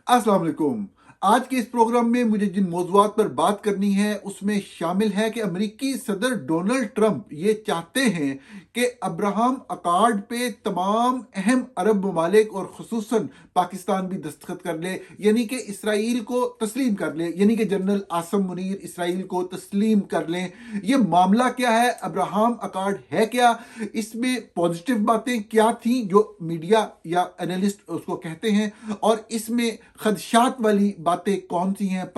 अस्सलाम वालेकुम। आज के इस प्रोग्राम में मुझे जिन मौज़ूआत पर बात करनी है उसमें शामिल है कि अमेरिकी सदर डोनाल्ड ट्रंप ये चाहते हैं कि अब्राहम अकॉर्ड पे तमाम अहम अरब ममालिक और ख़ुसूसन पाकिस्तान भी दस्तखत कर ले, यानी कि इसराइल को तस्लीम कर ले, यानी कि जनरल आसम मुनीर इसराइल को तस्लीम कर लें। ये मामला क्या है, अब्राहम अकॉर्ड है क्या, इसमें पॉजिटिव बातें क्या थी जो मीडिया या एनालिस्ट उसको कहते हैं, और इसमें खदशात वाली बातें कौन सी हैं।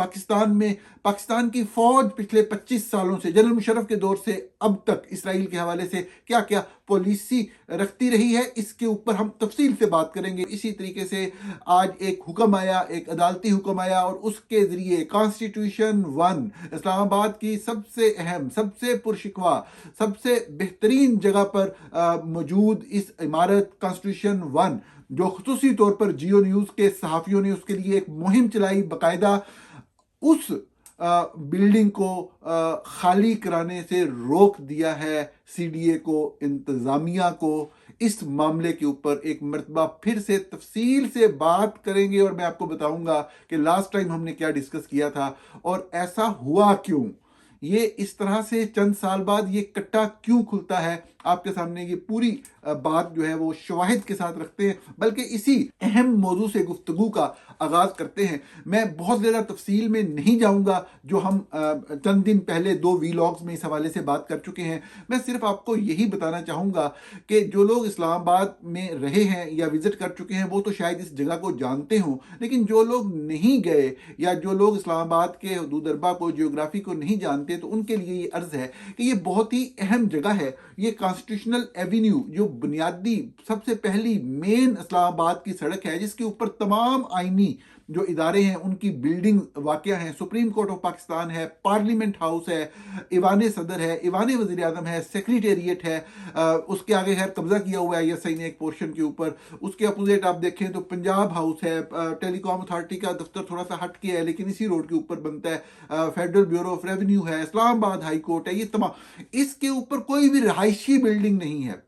पाकिस्तान की फौज पिछले 25 सालों से, जनरल मुशर्रफ के दौर से अब तक इसराइल के हवाले से क्या क्या पॉलिसी रखती रही है, इसके ऊपर हम तफसील से बात करेंगे। इसी तरीके से आज एक हुक्म आया, एक अदालती हुक्म आया, और उसके जरिए कॉन्स्टिट्यूशन 1 इस्लामाबाद की सबसे अहम, सबसे पुरशिकवा, सबसे बेहतरीन जगह पर मौजूद इस इमारत कॉन्स्टिट्यूशन 1, जो खुसूसी तौर पर जियो न्यूज़ के सहाफ़ियों ने उसके लिए एक मुहिम चलाई, बाकायदा उस बिल्डिंग को खाली कराने से रोक दिया है सीडीए को, इंतज़ामिया को। इस मामले के ऊपर एक मरतबा फिर से तफसील से बात करेंगे और मैं आपको बताऊंगा कि लास्ट टाइम हमने क्या डिस्कस किया था और ऐसा हुआ क्यों, ये इस तरह से चंद साल बाद ये कट्टा क्यों खुलता है। आपके सामने ये पूरी बात जो है वो शवाहिद के साथ रखते हैं, बल्कि इसी अहम मौजू से गुफ्तगू का आगाज करते हैं। मैं बहुत ज़्यादा तफसील में नहीं जाऊंगा, जो हम चंद दिन पहले 2 वीलॉग्स में इस हवाले से बात कर चुके हैं। मैं सिर्फ आपको यही बताना चाहूँगा कि जो लोग इस्लामाबाद में रहे हैं या विजिट कर चुके हैं वो तो शायद इस जगह को जानते हों, लेकिन जो लोग नहीं गए या जो लोग इस्लामाबाद के हदूद अरबा को, जियोग्राफी को नहीं जानते, तो उनके लिए ये अर्ज़ है कि ये बहुत ही अहम जगह है। ये कॉन्स्टिट्यूशनल एवेन्यू, जो बुनियादी सबसे पहली मेन इस्लामाबाद की सड़क है, जिसके ऊपर तमाम आइनी जो इदारे हैं उनकी बिल्डिंग वाक़या हैं। सुप्रीम कोर्ट ऑफ पाकिस्तान है, पार्लियामेंट हाउस है, ईवान सदर है, ईवान वज़ीर आज़म है, सेक्रेटेरिएट है। उसके आगे खैर कब्जा किया हुआ है एएसआई ने एक पोर्शन के ऊपर। उसके अपोजिट आप देखें तो पंजाब हाउस है, टेलीकॉम अथॉरिटी का दफ्तर थोड़ा सा हट के है लेकिन इसी रोड के ऊपर बनता है। फेडरल ब्यूरो ऑफ रेवेन्यू है, इस्लामाबाद हाई कोर्ट है। ये तमाम, इसके ऊपर कोई भी रहायशी बिल्डिंग नहीं है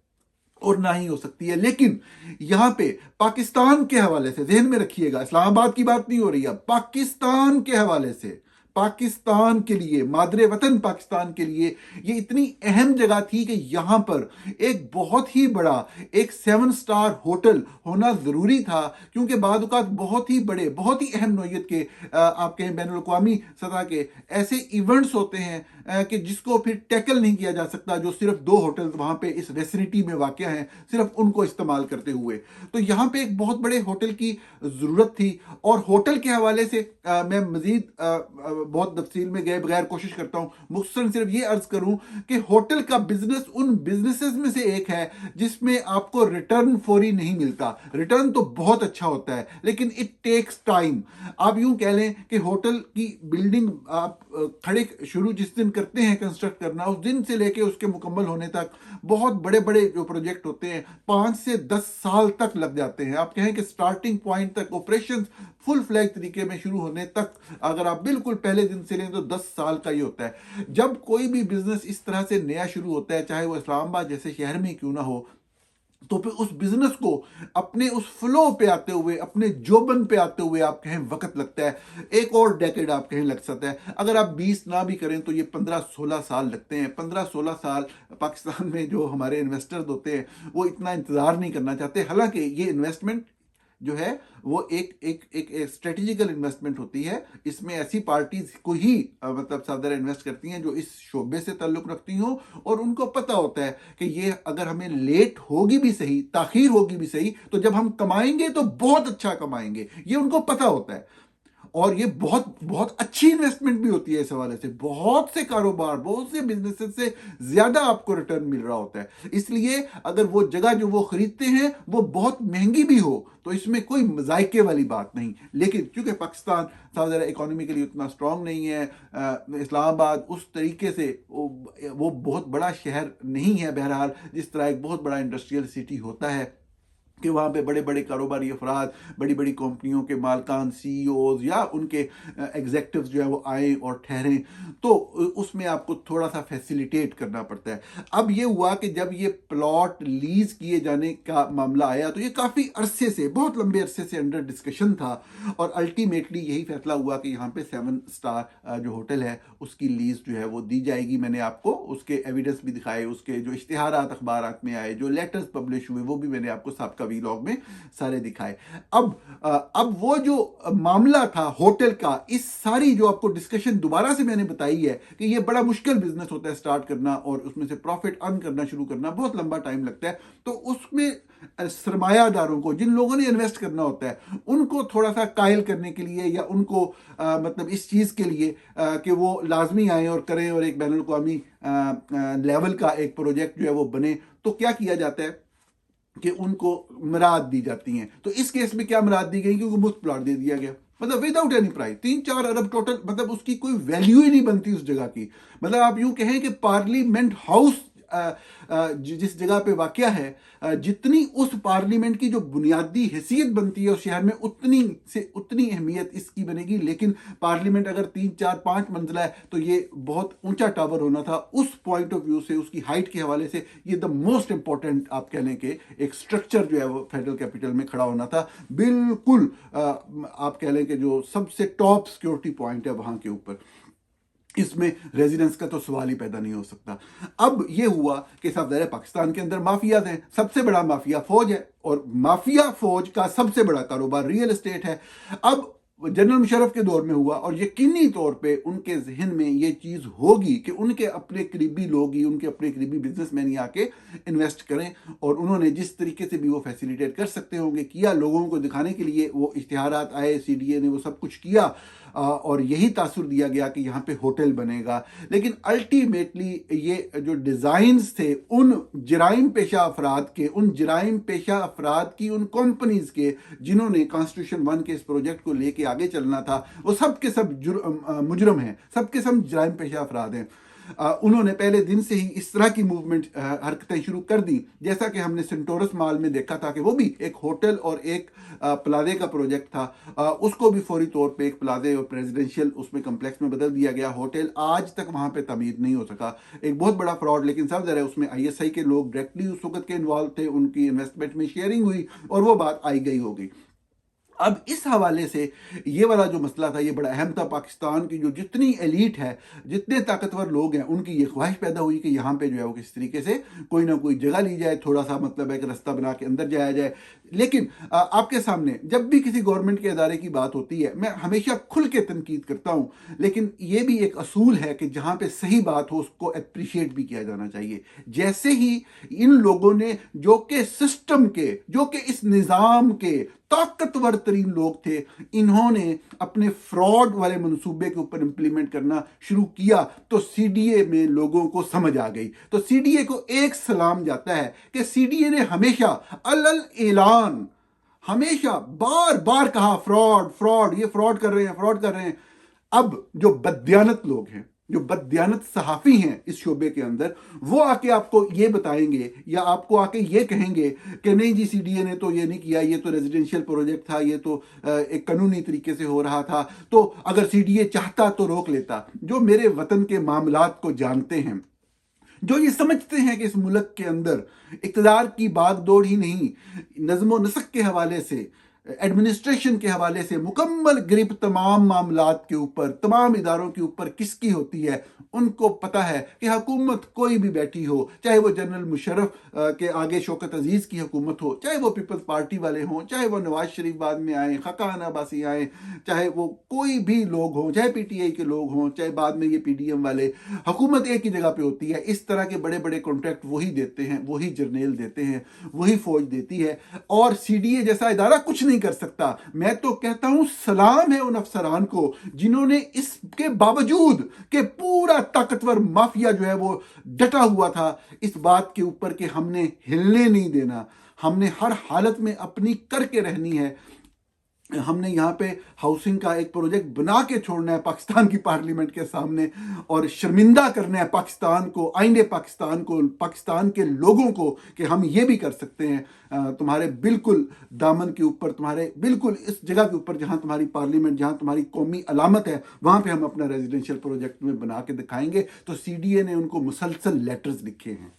और ना ही हो सकती है। लेकिन यहां पे पाकिस्तान के हवाले से जहन में रखिएगा, इस्लामाबाद की बात नहीं हो रही है, पाकिस्तान के हवाले से, पाकिस्तान के लिए, मादरे वतन पाकिस्तान के लिए ये इतनी अहम जगह थी कि यहां पर एक बहुत ही बड़ा एक 7 स्टार होटल होना जरूरी था, क्योंकि बाद औक़ात बहुत ही बड़े, बहुत ही अहम नौयत के आप कहें बैनुल अक़वामी सतह के ऐसे इवेंट्स होते हैं कि जिसको फिर टैकल नहीं किया जा सकता, जो सिर्फ 2 होटल वहां पे इस वेसिनिटी में वाक़या हैं, सिर्फ उनको इस्तेमाल करते हुए। तो यहां पे एक बहुत बड़े होटल की जरूरत थी। और होटल के हवाले से मैं मजीद बहुत तफसील में गए बगैर कोशिश करता हूं, मुख्तसरन सिर्फ ये अर्ज करूं कि होटल का बिजनेस उन बिजनेसेस में से एक है जिसमें आपको रिटर्न फौरी नहीं मिलता। रिटर्न तो बहुत अच्छा होता है लेकिन इट टेक्स टाइम। आप यूं कह लें कि होटल की बिल्डिंग आप खड़े शुरू जिस दिन करते हैं कंस्ट्रक्ट करना, उस दिन से लेके उसके मुकम्मल होने तक बहुत बड़े बड़े जो प्रोजेक्ट होते हैं 5 से 10 साल तक लग जाते हैं। आप कहें कि स्टार्टिंग पॉइंट तक ऑपरेशन फुल फ्लैग तरीके में शुरू होने तक अगर आप बिल्कुल पहले दिन से लें तो 10 साल का ही होता है। जब कोई भी बिजनेस इस तरह से नया शुरू होता है, चाहे वो इस्लामाबाद जैसे शहर में क्यों ना हो, तो फिर उस बिजनेस को अपने उस फ्लो पे आते हुए, अपने जोबन पे आते हुए आप कहें वक्त लगता है। एक और डेकेड आप कहें लग सकता है। अगर आप 20 ना भी करें तो ये 15-16 साल लगते हैं। 15-16 साल पाकिस्तान में जो हमारे इन्वेस्टर्स होते हैं वो इतना इंतजार नहीं करना चाहते। हालांकि ये इन्वेस्टमेंट जो है वो एक एक एक, एक स्ट्रेटेजिकल इन्वेस्टमेंट होती है। इसमें ऐसी पार्टीज को ही मतलब सादर इन्वेस्ट करती हैं जो इस शोबे से ताल्लुक रखती हो, और उनको पता होता है कि ये अगर हमें लेट होगी भी सही, ताखीर होगी भी सही, तो जब हम कमाएंगे तो बहुत अच्छा कमाएंगे, ये उनको पता होता है। और ये बहुत बहुत अच्छी इन्वेस्टमेंट भी होती है। इस हवाले से बहुत से कारोबार, बहुत से बिजनेसेस से ज्यादा आपको रिटर्न मिल रहा होता है। इसलिए अगर वो जगह जो वो खरीदते हैं वो बहुत महंगी भी हो तो इसमें कोई मजायके वाली बात नहीं। लेकिन क्योंकि पाकिस्तान ज़्यादा इकोनॉमिकली उतना स्ट्रांग नहीं है, इस्लामाबाद उस तरीके से वो बहुत बड़ा शहर नहीं है, बहरहाल जिस तरह एक बहुत बड़ा इंडस्ट्रियल सिटी होता है। कि वहाँ पे बड़े बड़े कारोबारी अफराद, बड़ी बड़ी कंपनियों के मालकान, सीईओज या उनके एग्जेक्टिव्स जो है वो आए और ठहरें, तो उसमें आपको थोड़ा सा फैसिलिटेट करना पड़ता है। अब ये हुआ कि जब ये प्लॉट लीज किए जाने का मामला आया तो ये काफ़ी अरसे से, बहुत लंबे अरसे से अंडर डिस्कशन था, और अल्टीमेटली यही फैसला हुआ कि यहाँ पे 7 स्टार जो होटल है उसकी लीज जो है वो दी जाएगी। मैंने आपको उसके एविडेंस भी दिखाए, उसके जो इश्तिहारात अखबारात में आए, जो लेटर्स पब्लिश हुए, वो भी मैंने आपको सबका वीलॉग में सारे दिखाए। अब वो जो मामला था होटल का, इस सारी जो आपको डिस्कशन दोबारा से मैंने बताई है कि ये बड़ा मुश्किल बिजनेस होता है स्टार्ट करना, और उसमें से प्रॉफिट अर्न करना शुरू करना बहुत लंबा टाइम लगता है। तो उसमें सरमायादारों को, जिन लोगों ने इन्वेस्ट करना होता है, उनको थोड़ा सा कायल करने के लिए, या उनको मतलब इस चीज़ के लिए कि वो लाजमी आए और करें और एक बैनुल अक़वामी लेवल का एक प्रोजेक्ट जो है वो बने, तो क्या किया जाता है कि उनको मराद दी जाती हैं। तो इस केस में क्या मराद दी गई, क्योंकि मुफ्त प्लॉट दे दिया गया, मतलब विदाउट एनी प्राइस, 3-4 अरब टोटल, मतलब उसकी कोई वैल्यू ही नहीं बनती उस जगह की। मतलब आप यूं कहें कि पार्लियामेंट हाउस जिस जगह पे वाक़या है, जितनी उस पार्लियामेंट की जो बुनियादी हैसियत बनती है उस शहर में, उतनी से उतनी अहमियत इसकी बनेगी। लेकिन पार्लियामेंट अगर 3-4-5 मंजिला है तो ये बहुत ऊंचा टावर होना था। उस पॉइंट ऑफ व्यू से, उसकी हाइट के हवाले से ये द मोस्ट इंपॉर्टेंट आप कहने के एक स्ट्रक्चर जो है वो फेडरल कैपिटल में खड़ा होना था। बिल्कुल आप कह लें कि जो सबसे टॉप सिक्योरिटी पॉइंट है वहां के ऊपर, इसमें रेजिडेंस का तो सवाल ही पैदा नहीं हो सकता। अब ये हुआ कि सब ज़ाहिर है पाकिस्तान के अंदर माफियाज हैं, सबसे बड़ा माफिया फौज है, और माफिया फौज का सबसे बड़ा कारोबार रियल एस्टेट है। अब जनरल मुशर्रफ के दौर में हुआ, और यकीनी तौर पे उनके जहन में ये चीज़ होगी कि उनके अपने करीबी लोग ही, उनके अपने करीबी बिजनेसमैन ही आके इन्वेस्ट करें, और उन्होंने जिस तरीके से भी वो फैसिलिटेट कर सकते होंगे किया, लोगों को दिखाने के लिए वो इश्तिहारात आए, सीडीए ने वो सब कुछ किया, और यही तासुर दिया गया कि यहाँ पे होटल बनेगा। लेकिन अल्टीमेटली ये जो डिज़ाइंस थे उन जराइम पेशा अफराद के, उन जराइम पेशा अफराद की, उन कंपनीज के जिन्होंने कॉन्स्टिट्यूशन 1 के इस प्रोजेक्ट को लेके आगे चलना था, वो सब के सब मुजरम हैं, सब के सब जराइम पेशा अफराद हैं। उन्होंने पहले दिन से ही इस तरह की मूवमेंट हरकतें शुरू कर दी, जैसा कि हमने सेंटोरस मॉल में देखा था कि वो भी एक होटल और एक प्लाजे का प्रोजेक्ट था। उसको भी फौरी तौर पे एक प्लाजे और प्रेसिडेंशियल उसमें कम्प्लेक्स में बदल दिया गया। होटल आज तक वहां पे तमीर नहीं हो सका, एक बहुत बड़ा फ्रॉड। लेकिन सब जरा उसमें ISI के लोग डायरेक्टली उस वक्त के इन्वॉल्व थे, उनकी इन्वेस्टमेंट में शेयरिंग हुई और वो बात आई गई हो गई। अब इस हवाले से ये वाला जो मसला था ये बड़ा अहम था। पाकिस्तान की जो जितनी एलीट है, जितने ताकतवर लोग हैं, उनकी ये ख्वाहिश पैदा हुई कि यहाँ पे जो है वो किस तरीके से कोई ना कोई जगह ली जाए, थोड़ा सा मतलब है कि रास्ता बना के अंदर जाया जाए। लेकिन आपके सामने जब भी किसी गवर्नमेंट के इदारे की बात होती है, मैं हमेशा खुल के तनकीद करता हूँ, लेकिन ये भी एक असूल है कि जहाँ पे सही बात हो उसको अप्रिशिएट भी किया जाना चाहिए। जैसे ही इन लोगों ने, जो कि सिस्टम के, जो कि इस निज़ाम के ताकतवर तरीन लोग थे, इन्होंने अपने फ्रॉड वाले मंसूबे के ऊपर इंप्लीमेंट करना शुरू किया, तो सीडीए में लोगों को समझ आ गई। तो सीडीए को एक सलाम जाता है कि सीडीए ने हमेशा अलल ऐलान, हमेशा बार बार कहा फ्रॉड फ्रॉड, ये फ्रॉड कर रहे हैं, फ्रॉड कर रहे हैं। अब जो बददियानत लोग हैं, जो बददियानत सहाफ़ी हैं इस शोबे के अंदर, वो आके आपको ये बताएंगे या आपको आके ये कहेंगे कि नहीं जी, सीडीए ने तो ये नहीं किया, ये तो रेजिडेंशियल प्रोजेक्ट था, ये तो एक कानूनी तरीके से हो रहा था, तो अगर सीडीए चाहता तो रोक लेता। जो मेरे वतन के मामलात को जानते हैं, जो ये समझते हैं कि इस मुल्क के अंदर इक़्तिदार की बागडोर ही नहीं, नज़्म व नस्क के हवाले से, एडमिनिस्ट्रेशन के हवाले से मुकम्मल ग्रिप तमाम मामलात के ऊपर, तमाम इदारों के ऊपर किसकी होती है, उनको पता है कि हुकूमत कोई भी बैठी हो, चाहे वो जनरल मुशर्रफ के आगे शौकत अजीज़ की हुकूमत हो, चाहे वो पीपल्स पार्टी वाले हों, चाहे वो नवाज शरीफ बाद में आए, खकान अब्बासी आए, चाहे वो कोई भी लोग हों, चाहे PTI के लोग हों, चाहे बाद में ये PDM वाले, हुकूमत एक ही जगह पे होती है। इस तरह के बड़े बड़े कॉन्ट्रैक्ट वही देते हैं, वही जर्नेल देते हैं, वही फौज देती है, और CDA जैसा इदारा कुछ नहीं कर सकता। मैं तो कहता हूं सलाम है उन अफसरान को जिन्होंने इसके बावजूद कि पूरा ताकतवर माफिया जो है वो डटा हुआ था इस बात के ऊपर कि हमने हिलने नहीं देना, हमने हर हालत में अपनी करके रहनी है, हमने यहाँ पे हाउसिंग का एक प्रोजेक्ट बना के छोड़ना है पाकिस्तान की पार्लियामेंट के सामने, और शर्मिंदा करना है पाकिस्तान को, आईने पाकिस्तान को, पाकिस्तान के लोगों को, कि हम ये भी कर सकते हैं। तुम्हारे बिल्कुल दामन के ऊपर, तुम्हारे बिल्कुल इस जगह के ऊपर जहाँ तुम्हारी पार्लियामेंट, जहाँ तुम्हारी कौमी अलामत है, वहाँ पे हम अपना रेजिडेंशियल प्रोजेक्ट में बना के दिखाएंगे। तो CDA ने उनको मुसलसल लेटर्स लिखे हैं,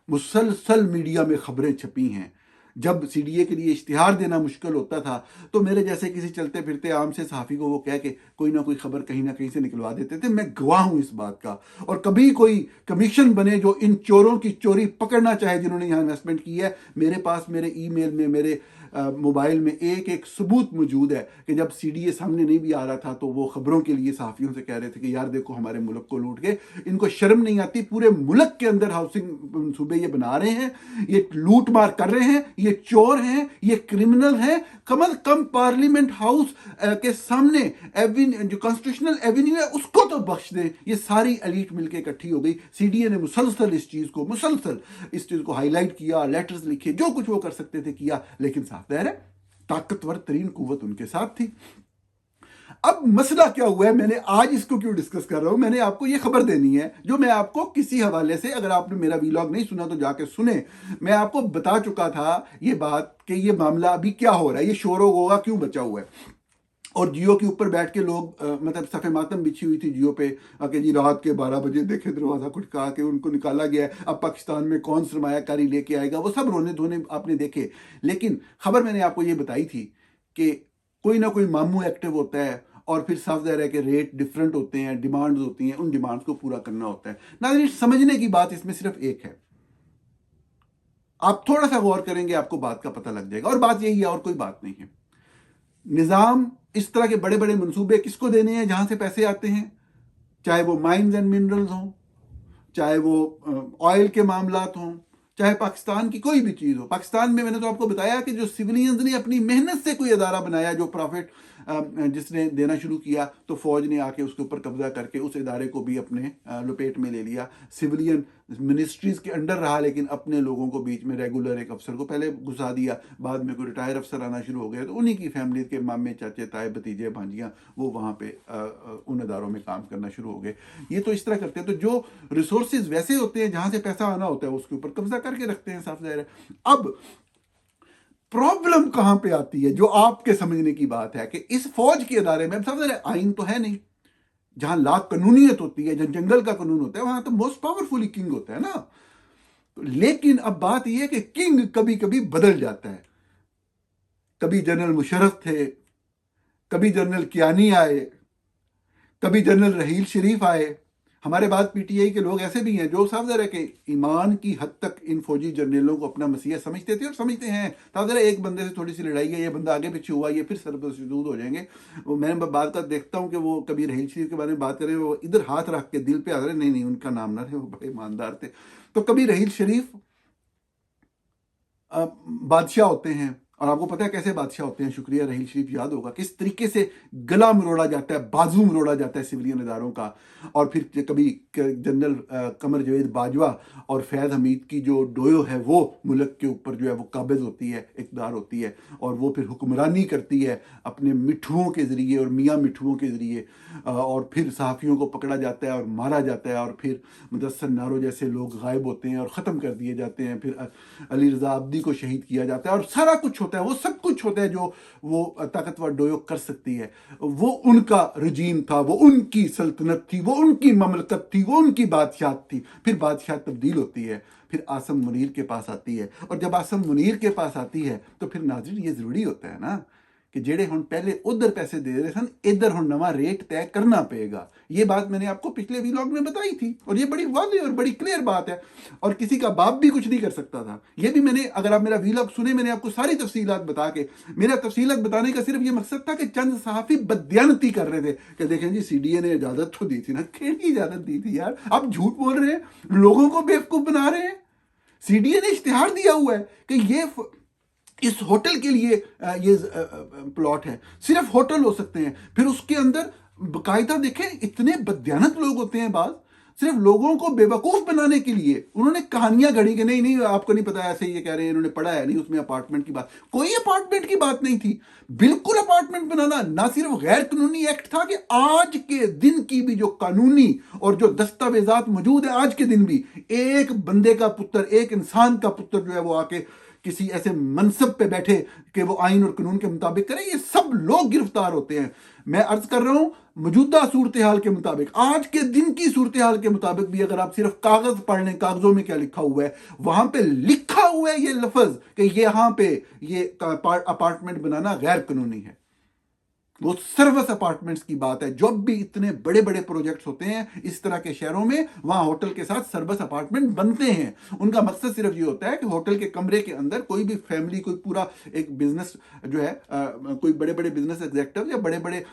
मुसलसल मीडिया में खबरें छपी हैं। जब CDA के लिए इश्तिहार देना मुश्किल होता था तो मेरे जैसे किसी चलते फिरते आम से सहाफ़ी को वो कह के कोई ना कोई खबर कहीं ना कहीं से निकलवा देते थे। मैं गवाह हूं इस बात का। और कभी कोई कमीशन बने जो इन चोरों की चोरी पकड़ना चाहे जिन्होंने यहाँ इन्वेस्टमेंट की है, मेरे पास मेरे ईमेल में, मेरे मोबाइल में एक एक सबूत मौजूद है कि जब CDA सामने नहीं भी आ रहा था तो वो खबरों के लिए सहाफ़ियों से कह रहे थे कि यार देखो हमारे मुल्क को लूट के, इनको शर्म नहीं आती, पूरे मुल्क के अंदर हाउसिंग मनसूबे ये बना रहे हैं, ये लूट मार कर रहे हैं, ये चोर हैं, ये क्रिमिनल हैं। कम अज कम पार्लियामेंट हाउस के सामने जो कॉन्स्टिट्यूशनल एवेन्यू है उसको तो बख्श दें। ये सारी एलीट मिलकर इकट्ठी हो गई। CDA ने मुसलसल इस चीज को हाईलाइट किया, लेटर्स लिखे, जो कुछ वो कर सकते थे किया, लेकिन साफ ज़ाहिर है ताकतवर तरीन कुव्वत उनके साथ थी। अब मसला क्या हुआ है, मैंने आज इसको क्यों डिस्कस कर रहा हूं, मैंने आपको ये खबर देनी है जो मैं आपको किसी हवाले से, अगर आपने मेरा वीलॉग नहीं सुना तो जाके सुने, मैं आपको बता चुका था ये बात कि ये मामला अभी क्या हो रहा है, ये शोर होगा क्यों बचा हुआ है। और जियो के ऊपर बैठ के लोग मतलब सफ़े मातम बिछी हुई थी जियो पे, कि जी रात के 12 बजे देखे दरवाज़ा खटका के उनको निकाला गया है, अब पाकिस्तान में कौन सरमायाकारी लेके आएगा, वो सब रोने धोने आपने देखे। लेकिन खबर मैंने आपको ये बताई थी कि कोई ना कोई मामू एक्टिव होता है और फिर साफ ज़ाहिर है कि रेट डिफरेंट होते हैं, डिमांड्स होती हैं, उन डिमांड्स को पूरा करना होता है। नाज़रीन, समझने की बात इसमें सिर्फ एक है, आप थोड़ा सा गौर करेंगे आपको बात का पता लग जाएगा, और बात यही है और कोई बात नहीं है। निज़ाम इस तरह के बड़े बड़े मंसूबे किसको देने हैं जहां से पैसे आते हैं, चाहे वो माइंस एंड मिनरल्स हों, चाहे वो ऑयल के मामलात हों, चाहे पाकिस्तान की कोई भी चीज़ हो। पाकिस्तान में मैंने तो आपको बताया कि जो सिविलियंस ने अपनी मेहनत से कोई अदारा बनाया, जो प्रॉफिट जिसने देना शुरू किया, तो फौज ने आके उसके ऊपर कब्जा करके उस इदारे को भी अपने लपेट में ले लिया। सिविलियन मिनिस्ट्रीज के अंडर रहा, लेकिन अपने लोगों को बीच में रेगुलर एक अफसर को पहले घुसा दिया, बाद में कोई रिटायर अफसर आना शुरू हो गए तो उन्हीं की फैमिली के मामे चाचे ताए भतीजे भांजियाँ वो वहाँ पे उन अदारों में काम करना शुरू हो गए। ये तो इस तरह करते हैं। तो जो रिसोर्सेज वैसे होते हैं जहाँ से पैसा आना होता है उसके ऊपर कब्जा करके रखते हैं, साफ जाहिर है। अब प्रॉब्लम कहां पे आती है, जो आपके समझने की बात है कि इस फौज के अदारे में सबसे आइन तो है नहीं, जहां ला कानूनियत होती है, जहां जंगल का कानून होता है, वहां तो मोस्ट पावरफुल किंग होता है ना। तो लेकिन अब बात यह है कि किंग कभी कभी बदल जाता है। कभी जनरल मुशर्रफ थे, कभी जनरल कियानी आए, कभी जनरल रहील शरीफ आए। हमारे बाद PTI के लोग ऐसे भी हैं जो साफ ज़रा के ईमान की हद तक इन फौजी जर्नलों को अपना मसीहा समझते थे और समझते हैं। साफ ज़रा एक बंदे से थोड़ी सी लड़ाई है, ये बंदा आगे पीछे हुआ, ये फिर सरबसूद हो जाएंगे। वो मैं बात का देखता हूँ कि वो कभी रहील शरीफ के बारे में बात करें, वो इधर हाथ रख के दिल पे आ रहे, नहीं नहीं उनका नाम ना थे, वो बड़े ईमानदार थे। तो कभी रहील शरीफ बादशाह होते हैं, और आपको पता है कैसे बादशाह होते हैं, शुक्रिया रहील शरीफ याद होगा किस तरीके से गला मरोड़ा जाता है, बाजू मरोड़ा जाता है सिविलियन इदारों का। और फिर कभी जनरल कमर जवेद बाजवा और फैज़ हमीद की जो डोयो है वो मुल्क के ऊपर जो है वो काबिज होती है, इक़्तिदार होती है, और वो फिर हुक्मरानी करती है अपने मिठुओं के ज़रिए और मियाँ मिठुओं के ज़रिए। और फिर सहाफ़ियों को पकड़ा जाता है और मारा जाता है, और फिर मुदस्सर नारो जैसे लोग गायब होते हैं और ख़त्म कर दिए जाते हैं, फिर अली रज़ा अब्दी को शहीद किया जाता है, और सारा कुछ होता है, वो सब कुछ होता है जो वो ताकतवर डोयो कर सकती है। वो उनका रजीम था, वो उनकी सल्तनत थी, वो उनकी ममलकत थी, वो उनकी बादशाहत थी। फिर बादशाह तब्दील होती है, फिर आसम मुनीर के पास आती है, और जब आसम मुनीर के पास आती है तो फिर नाज़रीन ये ज़रूरी होता है ना कि जेड़े हुण पहले उधर पैसे दे रहे सन, इधर हुण नवा रेट तय करना पड़ेगा। ये बात मैंने आपको पिछले वीलॉग में बताई थी, और ये बड़ी वाज़ेह और बड़ी क्लियर बात है, और किसी का बाप भी कुछ नहीं कर सकता था। ये भी मैंने, अगर आप मेरा वीलॉग सुने, मैंने आपको सारी तफसीलात बता के, मेरा तफसीलात बताने का सिर्फ ये मकसद था कि चंद सहाफ़ी बदयानती कर रहे थे कि देखें जी CDA ने इजाज़त तो दी थी ना, केड़ी इजाज़त दी थी यार, आप झूठ बोल रहे हैं, लोगों को बेवकूफ़ बना रहे हैं। CDA ने इश्तिहार दिया हुआ है कि ये इस होटल के लिए ये प्लॉट है, सिर्फ होटल हो सकते हैं। फिर उसके अंदर बाकायदा देखें, इतने बदयानत लोग होते हैं बाज, सिर्फ लोगों को बेवकूफ बनाने के लिए उन्होंने कहानियां घड़ी कि नहीं नहीं आपको नहीं पता, ऐसे ये कह रहे हैं, इन्होंने पढ़ा है नहीं, उसमें अपार्टमेंट की बात, कोई अपार्टमेंट की बात नहीं थी। बिल्कुल अपार्टमेंट बनाना ना सिर्फ गैर कानूनी एक्ट था कि आज के दिन की भी जो कानूनी और जो दस्तावेजात मौजूद है आज के दिन भी, एक बंदे का पुत्र, एक इंसान का पुत्र जो है वो आके किसी ऐसे मनसब पे बैठे कि वो आइन और कानून के मुताबिक करे, ये सब लोग गिरफ्तार होते हैं। मैं अर्ज कर रहा हूं मौजूदा सूरत हाल के मुताबिक, आज के दिन की सूरत हाल के मुताबिक भी अगर आप सिर्फ कागज पढ़ लें, कागजों में क्या लिखा हुआ है, वहां पे लिखा हुआ है ये लफ्ज कि यहां पे ये अपार्टमेंट बनाना गैर कानूनी है। वो सर्वस अपार्टमेंट्स की बात है। जब भी इतने बड़े बड़े प्रोजेक्ट्स होते हैं इस तरह के शहरों में, वहां होटल के साथ सर्वस अपार्टमेंट बनते हैं। उनका मकसद सिर्फ ये होता है कि होटल के कमरे के अंदर कोई भी फैमिली, कोई पूरा एक बिजनेस जो है, कोई बड़े बड़े बिजनेस एग्जेक्टिव या बड़े बड़े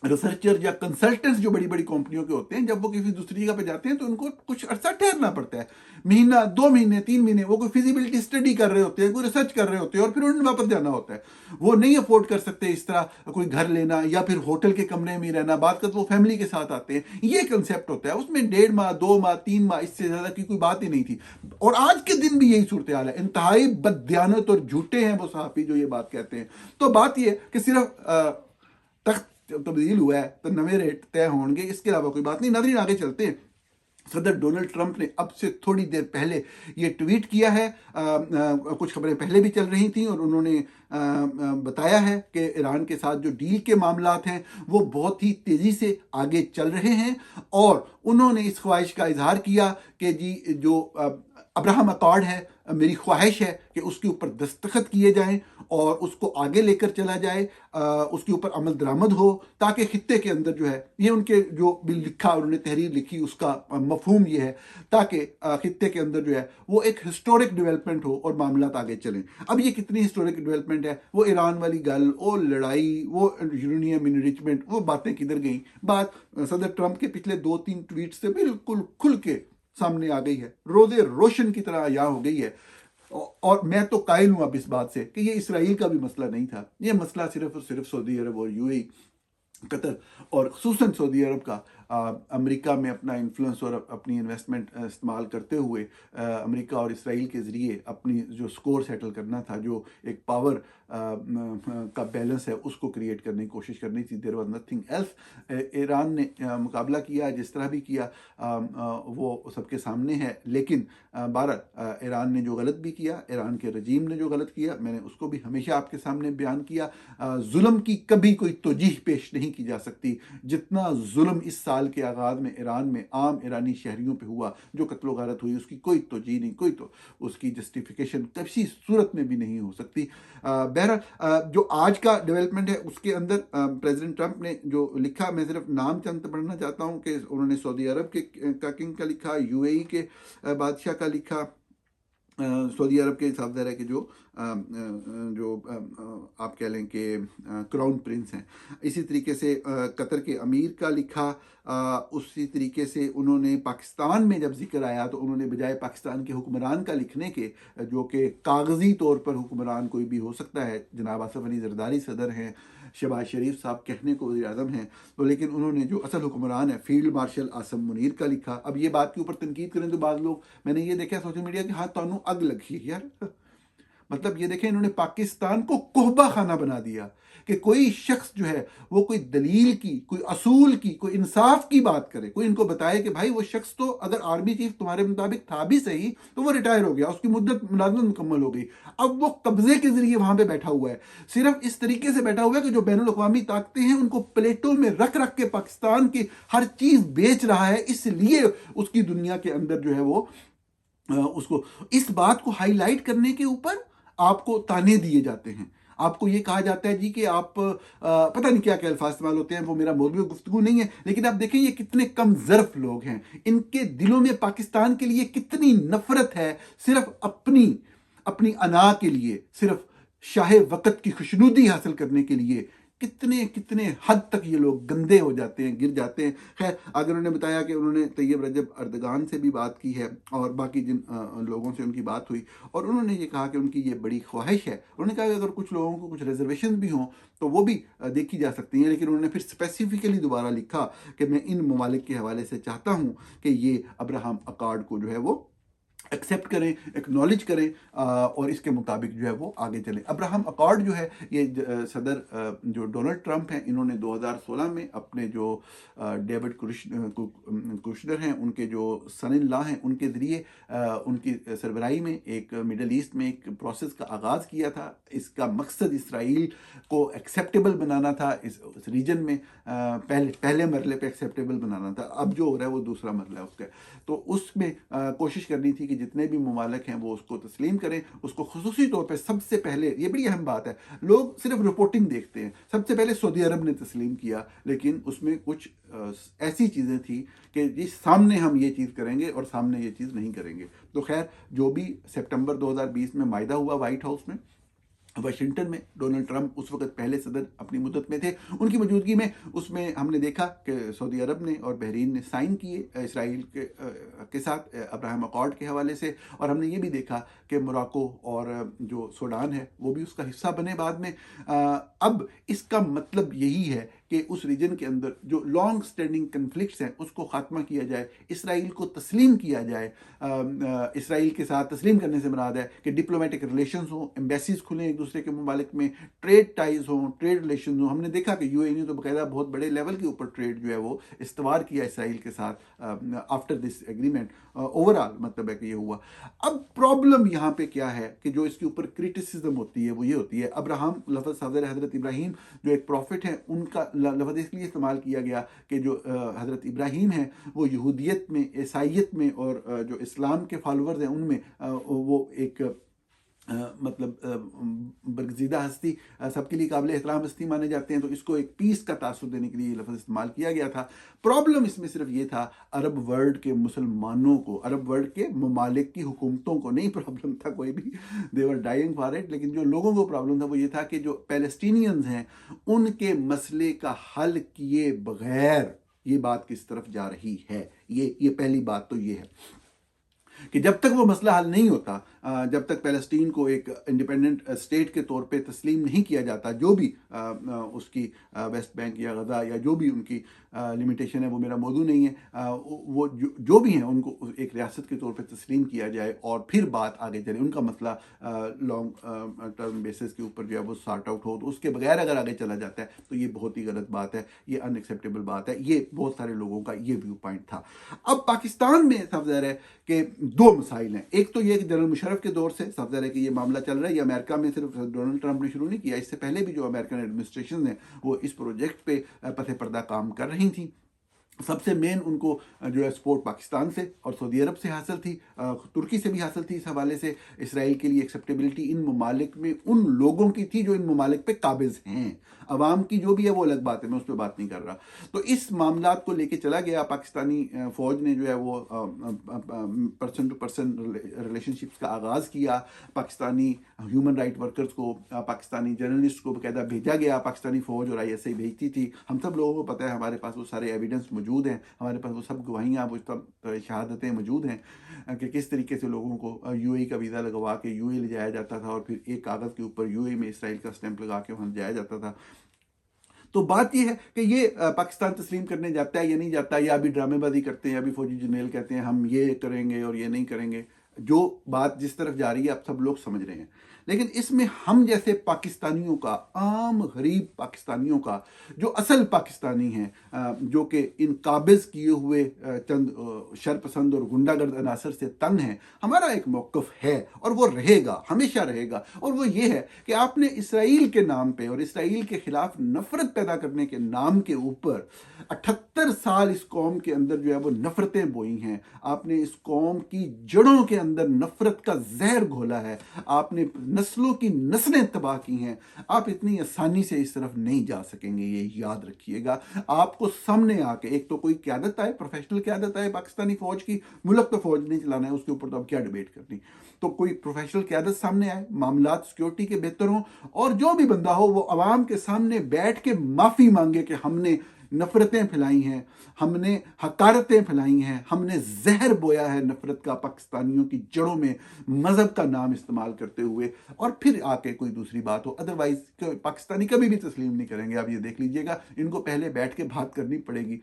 रिसर्चर या कंसल्टेंट्स जो बड़ी बड़ी कंपनियों के होते हैं, जब वो किसी दूसरी जगह पे जाते हैं तो उनको कुछ अर्सा ठहरना पड़ता है, महीना, 2 महीने, 3 महीने, वो कोई फिजिबिलिटी स्टडी कर रहे होते हैं, कोई रिसर्च कर रहे होते हैं और फिर उन्हें वापस जाना होता है। वो नहीं अफोर्ड कर सकते इस तरह कोई घर लेना या फिर होटल के कमरे में रहना, बात कर वो फैमिली के साथ आते हैं। ये कंसेप्ट होता है, उसमें 1.5 माह, 2 माह, 3 माह, इससे ज्यादा की कोई बात ही नहीं थी। और आज के दिन भी यही सूरत हाल है। इंतहाई बददियानत और झूठे हैं वो सहाफी जो ये बात कहते हैं। तो बात यह कि सिर्फ तख्त तब्दील हुआ है तो नवे रेट तय होंगे, इसके अलावा कोई बात नहीं। नाज़रीन आगे चलते हैं। सदर डोनाल्ड ट्रंप ने अब से थोड़ी देर पहले ये ट्वीट किया है। कुछ खबरें पहले भी चल रही थी और उन्होंने बताया है कि ईरान के साथ जो डील के मामलात हैं वो बहुत ही तेज़ी से आगे चल रहे हैं और उन्होंने इस ख्वाहिश का इजहार किया कि जी जो अब्राहम अकॉर्ड है, मेरी ख्वाहिश है कि उसके ऊपर दस्तखत किए जाएं और उसको आगे लेकर चला जाए, उसके ऊपर अमल दरामद हो, ताकि खित्ते के अंदर जो है, ये उनके जो भी लिखा उन्होंने तहरीर लिखी उसका मफहूम ये है, ताकि खित्ते के अंदर जो है वो एक हिस्टोरिक डेवलपमेंट हो और मामला आगे चलें। अब ये कितनी हिस्टोरिक डेवलपमेंट है, वो ईरान वाली गल, वो लड़ाई, वो यूरेनियम इनरिचमेंट, वो बातें किधर गई। बात सदर ट्रंप के पिछले 2-3 ट्वीट से बिल्कुल खुल के सामने आ गई है, रोज़े रोशन की तरह यहाँ हो गई है। और मैं तो कायल हूं अब इस बात से कि ये इसराइल का भी मसला नहीं था, ये मसला सिर्फ और सिर्फ सऊदी अरब और यूएई, कतर और खुसूसन सऊदी अरब का अमेरिका में अपना इन्फ्लुएंस और अपनी इन्वेस्टमेंट इस्तेमाल करते हुए अमेरिका और इसराइल के ज़रिए अपनी जो स्कोर सेटल करना था, जो एक पावर का बैलेंस है उसको क्रिएट करने की कोशिश करनी थी। There was nothing else. Iran ने मुकाबला किया, जिस तरह भी किया वो सबके सामने है। लेकिन बहरहाल ईरान ने जो गलत भी किया, ईरान के रजीम ने जो गलत किया, मैंने उसको भी हमेशा आपके सामने बयान किया। जुल्म की कभी कोई तोजीह पेश नहीं की जा सकती जितना जुल्म इस साल के आगाज़ में ईरान में आम ईरानी शहरियों पे हुआ, जो कत्ल गारत हुई, उसकी कोई तोजीह नहीं, कोई तो उसकी जस्टिफिकेशन किसी सूरत में भी नहीं हो सकती। बहरहाल जो आज का डेवलपमेंट है उसके अंदर प्रेसिडेंट ट्रंप ने जो लिखा, मैं सिर्फ नाम चंद पढ़ना चाहता हूँ कि उन्होंने सऊदी अरब के किंग का लिखा, यूएई के बादशाह का लिखा, सऊदी अरब के हिसाब से है कि जो आप कह लें कि क्राउन प्रिंस हैं, इसी तरीके से कतर के अमीर का लिखा। उसी तरीके से उन्होंने पाकिस्तान में जब जिक्र आया तो उन्होंने बजाय पाकिस्तान के हुक्मरान का लिखने के, जो कि कागजी तौर पर हुक्मरान कोई भी हो सकता है, जनाब आसफ अली जरदारी सदर हैं, शहबाज शरीफ साहब कहने को वज़ीर आज़म हैं, तो लेकिन उन्होंने जो असल हुक्मरान है फील्ड मार्शल आसम मुनीर का लिखा। अब ये बात के ऊपर तनकीद करें तो बाद लोग, मैंने ये देखा सोशल मीडिया कि हाँ तानू अग लगी यार, मतलब ये देखें इन्होंने पाकिस्तान को कोहबा खाना बना दिया कि कोई शख्स जो है वो कोई दलील की, कोई असूल की, कोई इंसाफ की बात करे, कोई इनको बताए कि भाई वो शख्स तो अगर आर्मी चीफ तुम्हारे मुताबिक था भी सही तो वो रिटायर हो गया, उसकी मुद्दत मुलाजमत मुकम्मल हो गई, अब वो कब्जे के जरिए वहां पे बैठा हुआ है। सिर्फ इस तरीके से बैठा हुआ है कि जो बैनुल अक़वामी ताकतें हैं उनको प्लेटों में रख रख के पाकिस्तान की हर चीज बेच रहा है, इसलिए उसकी दुनिया के अंदर जो है वो उसको इस बात को हाईलाइट करने के ऊपर आपको ताने दिए जाते हैं। आपको ये कहा जाता है जी कि आप पता नहीं क्या क्या अल्फाज इस्तेमाल होते हैं, वो मेरा मौजूद गुफ्तगू नहीं है, लेकिन आप देखें ये कितने कम ज़र्फ लोग हैं, इनके दिलों में पाकिस्तान के लिए कितनी नफरत है, सिर्फ अपनी अना के लिए, सिर्फ शाहे वक़्त की खुशनुदी हासिल करने के लिए कितने कितने हद तक ये लोग गंदे हो जाते हैं, गिर जाते हैं। खैर, आगे उन्होंने बताया कि उन्होंने तैयब रजब अर्दगान से भी बात की है और बाकी जिन लोगों से उनकी बात हुई, और उन्होंने ये कहा कि उनकी ये बड़ी ख्वाहिश है। उन्होंने कहा कि अगर कुछ लोगों को कुछ रिजर्वेशन भी हों तो वो भी देखी जा सकती हैं, लेकिन उन्होंने फिर स्पेसिफिकली दोबारा लिखा कि मैं इन ममालिक के हवाले से चाहता हूँ कि ये अब्राहम अकॉर्ड को जो है वो एक्सेप्ट करें, एक्नॉलेज करें, और इसके मुताबिक जो है वो आगे चले। अब्राहम अकॉर्ड जो है ये सदर जो डोनाल्ड ट्रंप हैं, इन्होंने 2016 में अपने जो डेविड कुशनर हैं, उनके जो सन इन लॉ हैं, उनके ज़रिए उनकी सरबराही में एक मिडल ईस्ट में एक प्रोसेस का आगाज़ किया था। इसका मकसद इसराइल को एक्सेप्टेबल बनाना था, इस रीजन में पहले मरले पे एक्सेप्टेबल बनाना था। अब जो हो रहा है वो दूसरा मरला है उसका। तो उसमें कोशिश करनी थी कि जितने भी ममालिक हैं वो उसको तस्लीम करें। उसको खुसूसी तौर पर सबसे पहले, ये बड़ी अहम बात है, लोग सिर्फ रिपोर्टिंग देखते हैं, सबसे पहले सऊदी अरब ने तस्लीम किया, लेकिन उसमें कुछ ऐसी चीज़ें थी कि जी सामने हम ये चीज़ करेंगे और सामने ये चीज़ नहीं करेंगे। तो खैर, जो भी सितंबर 2020 में मायदा हुआ वाइट हाउस में, वाशिंगटन में, डोनाल्ड ट्रंप उस वक्त पहले सदर अपनी मुद्दत में थे, उनकी मौजूदगी में उसमें हमने देखा कि सऊदी अरब ने और बहरीन ने साइन किए इसराइल के साथ अब्राहम अकॉर्ड के हवाले से, और हमने ये भी देखा कि मोरक्को और जो सूडान है वो भी उसका हिस्सा बने बाद में। अब इसका मतलब यही है कि उस रीजन के अंदर जो लॉन्ग स्टैंडिंग कन्फ्लिक्ट्स हैं उसको ख़ात्मा किया जाए, इसराइल को तस्लीम किया जाए। इसराइल के साथ तस्लीम करने से मुराद है कि डिप्लोमेटिक रिलेशंस हों, एम्बेसीज खुलें एक दूसरे के ममालिक में, ट्रेड टाइज हों, ट्रेड रिलेशन हों। हमने देखा कि यूएई ने तो बाकायदा बहुत बड़े लेवल के ऊपर ट्रेड जो है वो इस्तवार किया इसराइल के साथ आफ्टर दिस एग्रीमेंट। ओवरऑल मतलब है कि ये हुआ। अब प्रॉब्लम यहाँ पे क्या है कि जो इसके ऊपर क्रिटिसिज्म होती है वो ये होती है, अब्राहम लफ्ज़ हज़रत इब्राहीम जो एक प्रॉफिट है उनका लफ्ज़ इसलिए इस्तेमाल किया गया कि जो हज़रत इब्राहीम है वो यहूदियत में, ईसाइयत में और जो इस्लाम के फॉलोअर्स हैं उनमें वो एक मतलब बरगज़ीदा हस्ती, सबके लिए काबिल एहतराम हस्ती माने जाते हैं। तो इसको एक पीस का तासुर देने के लिए ये लफ्ज़ इस्तेमाल किया गया था। प्रॉब्लम इसमें सिर्फ ये था, अरब वर्ल्ड के मुसलमानों को, अरब वर्ल्ड के ममालिक की हुकूमतों को नहीं प्रॉब्लम था कोई भी, दे वर डाइंग फॉर इट। लेकिन जो लोगों को प्रॉब्लम था वो ये था कि जो पैलेस्टीनियंस हैं उनके मसले का हल किए बगैर ये बात किस तरफ जा रही है। ये पहली बात तो ये है कि जब तक वो मसला हल नहीं होता, जब तक पैलेस्टीन को एक इंडिपेंडेंट स्टेट के तौर पे तस्लीम नहीं किया जाता, जो भी उसकी वेस्ट बैंक या गज़ा या जो भी उनकी लिमिटेशन है वो मेरा मौजू नहीं है, वो जो भी हैं उनको एक रियासत के तौर पे तस्लीम किया जाए और फिर बात आगे चले, उनका मसला लॉन्ग टर्म बेसिस के ऊपर जो है वो सॉर्ट आउट हो। तो उसके बगैर अगर आगे चला जाता है तो ये बहुत ही गलत बात है, ये अनएक्सेप्टेबल बात है। ये बहुत सारे लोगों का ये व्यू पॉइंट था। अब पाकिस्तान में साफ ज़ाहिर है कि दो मसाइल हैं। एक तो ये कि जनरल मुशर्रफ के दौर से साफ ज़ाहिर है कि ये मामला चल रहा है, ये अमेरिका में सिर्फ डोनाल्ड ट्रंप ने शुरू नहीं किया, इससे पहले भी जो अमेरिकन एडमिनिस्ट्रेशन है वो इस प्रोजेक्ट पे पथे पर्दा काम कर रही थी। सबसे मेन उनको जो है सपोर्ट पाकिस्तान से और सऊदी अरब से हासिल थी, तुर्की से भी हासिल थी। इस हवाले से इसराइल के लिए एक्सेप्टेबिलिटी इन ममालिक में उन लोगों की थी जो इन ममालिक पे काबिज हैं। अवाम की जो भी है वो अलग बात है, मैं उस पर बात नहीं कर रहा। तो इस मामला को लेके चला गया, पाकिस्तानी फ़ौज ने जो है वो पर्सन टू पर्सन रिलेशनशिप्स का आगाज़ किया। पाकिस्तानी ह्यूमन राइट वर्कर्स को, पाकिस्तानी जर्नलिस्ट को बाकायदा भेजा गया, पाकिस्तानी फ़ौज और ISI भेजती थी। हम सब लोगों को पता है, हमारे पास वो सारे एविडेंस मौजूद हैं, हमारे पास वो सब गवाहियाँ, वो सब शहादतें मौजूद हैं कि किस तरीके से लोगों को UAE का वीज़ा लगवा के UAE ले जाया जाता था और फिर एक कागज़ के ऊपर UAE में इसराइल का स्टैंप लगा के वहाँ जाया जाता था। तो बात यह है कि ये पाकिस्तान तस्लीम करने जाता है या नहीं जाता, या अभी ड्रामेबाजी करते हैं, अभी फौजी जनरल कहते हैं हम ये करेंगे और ये नहीं करेंगे। जो बात जिस तरफ जा रही है अब सब लोग समझ रहे हैं, लेकिन इसमें हम जैसे पाकिस्तानियों का, आम गरीब पाकिस्तानियों का, जो असल पाकिस्तानी हैं, जो कि इन काबिज किए हुए चंद शरपसंद और गुंडागर्द अनासर से तंग हैं, हमारा एक मौक़िफ़ है और वो रहेगा, हमेशा रहेगा। और वो ये है कि आपने इसराइल के नाम पे और इसराइल के ख़िलाफ़ नफ़रत पैदा करने के नाम के ऊपर 78 साल इस कौम के अंदर जो है वो नफ़रतें बोई हैं। आपने इस कौम की जड़ों के अंदर नफ़रत का जहर घोला है। आपने नस्लों की नस्लें तबाह की हैं, आप इतनी आसानी से इस तरफ नहीं जा सकेंगे, ये याद रखिएगा। आपको सामने आके एक तो कोई क़यादत आए, प्रोफेशनल क़यादत आए पाकिस्तानी फ़ौज की, मुल्क तो फ़ौज नहीं चलाना है, उसके ऊपर तो अब क्या डिबेट करनी। तो कोई प्रोफेशनल क़यादत सामने आए, मामलात सिक्योरिटी के बेहतर हों, और जो भी बंदा हो वो अवाम के सामने बैठ के माफ़ी मांगे कि हमने नफ़रतें फैलाई हैं, हमने हकारतें फैलाई हैं, हमने जहर बोया है नफ़रत का पाकिस्तानियों की जड़ों में मज़हब का नाम इस्तेमाल करते हुए, और फिर आके कोई दूसरी बात हो। अदरवाइज़ पाकिस्तानी कभी भी तस्लीम नहीं करेंगे, आप ये देख लीजिएगा। इनको पहले बैठ के बात करनी पड़ेगी।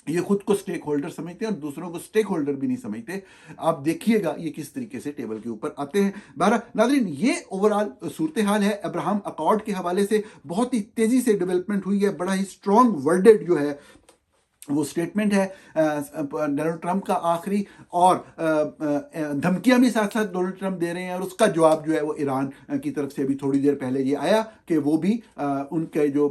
ये खुद को स्टेक होल्डर समझते हैं और दूसरों को स्टेक होल्डर भी नहीं समझते। आप देखिएगा ये किस तरीके से टेबल के ऊपर आते हैं। बहरहाल नाज़रीन, ये ओवरऑल सूरत हाल है। अब्राहम अकॉर्ड के हवाले से बहुत ही तेज़ी से डेवलपमेंट हुई है। बड़ा ही स्ट्रॉन्ग वर्डेड जो है वो स्टेटमेंट है डोनाल्ड ट्रंप का आखिरी, और धमकियां भी साथ साथ डोनाल्ड ट्रंप दे रहे हैं, और उसका जवाब जो है वो ईरान की तरफ से अभी थोड़ी देर पहले ये आया कि वो भी उनके जो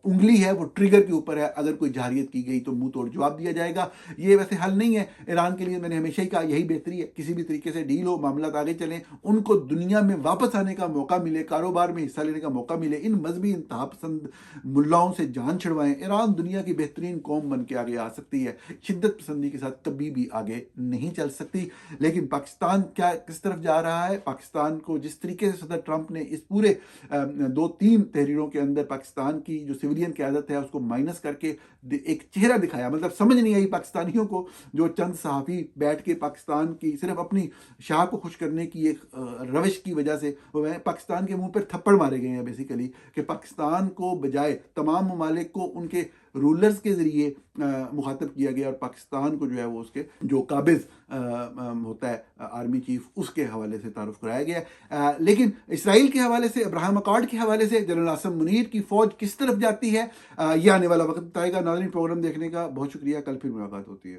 उंगली है वो ट्रिगर के ऊपर है, अगर कोई जारियत की गई तो मुंह तोड़ जवाब दिया जाएगा। ये वैसे हल नहीं है ईरान के लिए, मैंने हमेशा ही कहा यही बेहतरी है, किसी भी तरीके से डील हो, मामला आगे चलें, उनको दुनिया में वापस आने का मौका मिले, कारोबार में हिस्सा लेने का मौका मिले, इन मजहबी इंतहा पसंद मुल्लाओं से जान छुड़वाएं। ईरान दुनिया की बेहतरीन कौम बन के आगे आ सकती है, शिद्दत पसंदी के साथ कभी भी आगे नहीं चल सकती। लेकिन पाकिस्तान क्या किस तरफ जा रहा है? पाकिस्तान को जिस तरीके से सदर ट्रंप ने इस पूरे 2-3 तहरीरों के अंदर पाकिस्तान की जो सिविलियन क़यादत है उसको माइनस करके एक चेहरा दिखाया, मतलब समझ नहीं आई पाकिस्तानियों को, जो चंद सहाफ़ी बैठ के पाकिस्तान की सिर्फ अपनी शाह को खुश करने की एक रविश की वजह से पाकिस्तान के मुंह पर थप्पड़ मारे गए हैं बेसिकली, कि पाकिस्तान को बजाय तमाम ममालिक को उनके रूलर्स के ज़रिए मुखातब किया गया, और पाकिस्तान को जो है वो उसके जो काबिज़ होता है आर्मी चीफ, उसके हवाले से तारुफ कराया गया। लेकिन इसराइल के हवाले से, अब्राहम अकॉर्ड के हवाले से जनरल आसिम मुनीर की फ़ौज किस तरफ जाती है, ये आने वाला वक्त बताएगा। नाज़रीन, प्रोग्राम देखने का बहुत शुक्रिया, कल फिर मुलाकात होती है।